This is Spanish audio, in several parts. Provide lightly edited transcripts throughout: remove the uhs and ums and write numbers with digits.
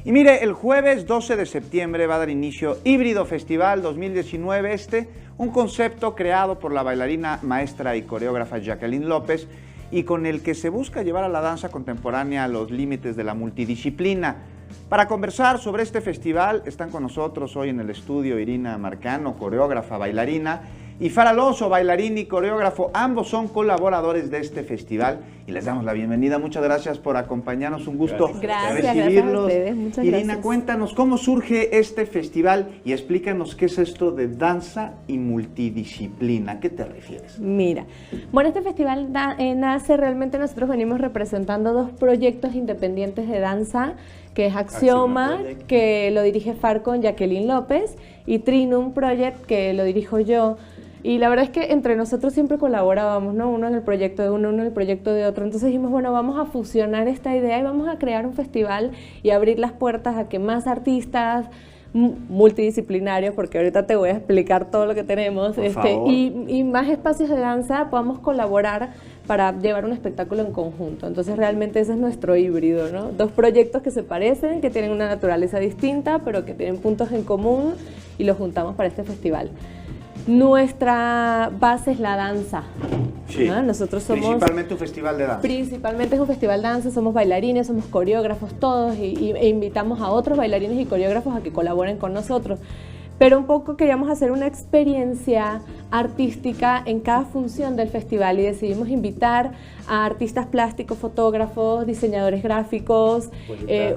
Y mire, el jueves 12 de septiembre va a dar inicio Híbrido Festival 2019, un concepto creado por la bailarina, maestra y coreógrafa Jacqueline López, y con el que se busca llevar a la danza contemporánea a los límites de la multidisciplina. Para conversar sobre este festival están con nosotros hoy en el estudio Irina Marcano, coreógrafa, bailarina, y Far Alonso, bailarín y coreógrafo. Ambos son colaboradores de este festival y les damos la bienvenida. Muchas gracias por acompañarnos, un gusto recibirlos. Gracias a ustedes. Muchas Irina, gracias. cuéntanos cómo surge este festival y explícanos qué es esto de danza y multidisciplina. ¿A qué te refieres? Mira, bueno, este festival nace, realmente nosotros venimos representando dos proyectos independientes de danza, que es Axioma, que lo dirige Far con Jacqueline López, y Trinum Project, que lo dirijo yo. Y la verdad es que entre nosotros siempre colaborábamos, ¿no? Uno en el proyecto de uno en el proyecto de otro. Entonces dijimos, bueno, vamos a fusionar esta idea y vamos a crear un festival y abrir las puertas a que más artistas multidisciplinarios, porque ahorita te voy a explicar todo lo que tenemos, y más espacios de danza podamos colaborar para llevar un espectáculo en conjunto. Entonces realmente ese es nuestro híbrido, ¿no? Dos proyectos que se parecen, que tienen una naturaleza distinta, pero que tienen puntos en común y los juntamos para este festival. Nuestra base es la danza. Sí, ¿no? Nosotros somos principalmente un festival de danza. Principalmente es un festival de danza, somos bailarines, somos coreógrafos todos e invitamos a otros bailarines y coreógrafos a que colaboren con nosotros. Pero un poco queríamos hacer una experiencia artística en cada función del festival y decidimos invitar a artistas plásticos, fotógrafos, diseñadores gráficos,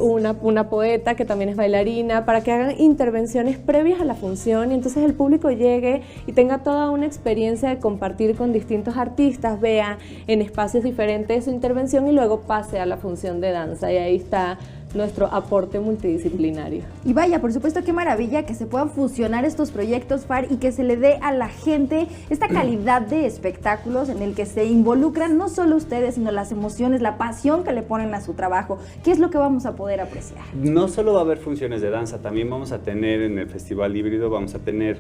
una poeta que también es bailarina, para que hagan intervenciones previas a la función y entonces el público llegue y tenga toda una experiencia de compartir con distintos artistas, vea en espacios diferentes su intervención y luego pase a la función de danza, y ahí está nuestro aporte multidisciplinario. Y vaya, por supuesto, qué maravilla que se puedan fusionar estos proyectos, Far, y que se le dé a la gente esta calidad de espectáculos en el que se involucran no solo ustedes, sino las emociones, la pasión que le ponen a su trabajo. ¿Qué es lo que vamos a poder apreciar? No solo va a haber funciones de danza, también vamos a tener en el Festival Híbrido, vamos a tener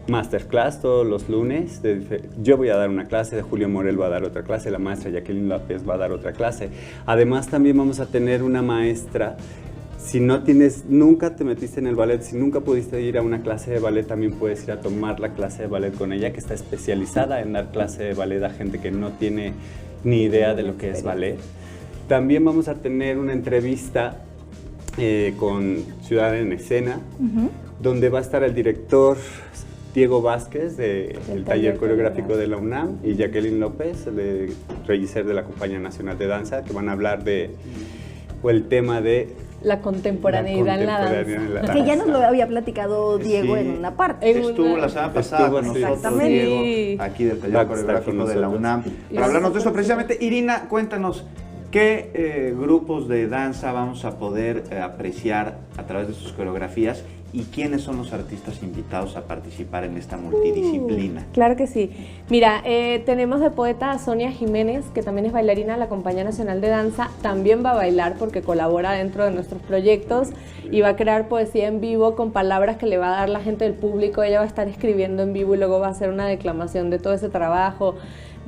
masterclass todos los lunes. Yo voy a dar una clase, Julio Morel va a dar otra clase, la maestra Jacqueline López va a dar otra clase. Además también vamos a tener una maestra. Si nunca te metiste en el ballet, si nunca pudiste ir a una clase de ballet, también puedes ir a tomar la clase de ballet con ella, que está especializada en dar clase de ballet a gente que no tiene ni idea de lo que es ballet. También vamos a tener una entrevista con Ciudad en Escena, donde va a estar el director Diego Vázquez del taller coreográfico de la UNAM y Jacqueline López, de regisser de la Compañía Nacional de Danza, que van a hablar el tema de la contemporaneidad en la danza. Que ya nos lo había platicado Diego en una parte. Estuvo la semana pasada con nosotros, Diego, aquí del taller coreográfico de la UNAM, para hablarnos de esto precisamente. Irina, cuéntanos, ¿qué grupos de danza vamos a poder apreciar a través de sus coreografías? ¿Y quiénes son los artistas invitados a participar en esta multidisciplina? Claro que sí. Mira, tenemos de poeta a Sonia Jiménez, que también es bailarina de la Compañía Nacional de Danza. También va a bailar porque colabora dentro de nuestros proyectos y va a crear poesía en vivo con palabras que le va a dar la gente del público. Ella va a estar escribiendo en vivo y luego va a hacer una declamación de todo ese trabajo.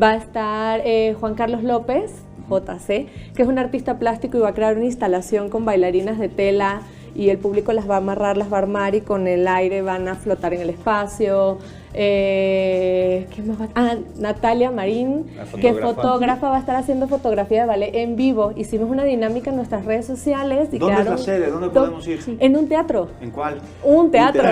Va a estar Juan Carlos López, JC, que es un artista plástico y va a crear una instalación con bailarinas de tela, y el público las va a amarrar, las va a armar y con el aire van a flotar en el espacio. ¿Qué más va? Natalia Marín, que es fotógrafa, va a estar haciendo fotografía de ballet en vivo. Hicimos una dinámica en nuestras redes sociales. Y ¿Dónde es la sede? ¿Dónde podemos ir? En un teatro. ¿En cuál? Un teatro.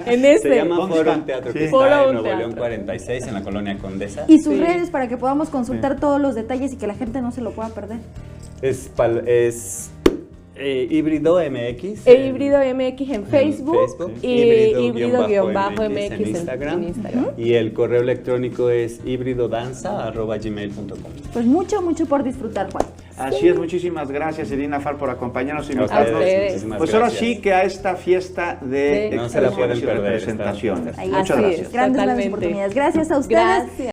En este. Se llama Foro Un Teatro, que Foro está en Un Nuevo Teatro. León 46, en la Colonia Condesa. Y sus redes para que podamos consultar todos los detalles y que la gente no se lo pueda perder. Es Híbrido MX. Híbrido MX en Facebook, y Híbrido-MX en Instagram. Y el correo electrónico es hibridodanza@gmail.com. Pues mucho por disfrutar, Juan. Así es, muchísimas gracias, Irina Far, por acompañarnos y invitarnos. Pues ahora sí que a esta fiesta de no se la pueden perder, presentaciones. Muchas gracias. Grandes oportunidades. Gracias a ustedes. Gracias.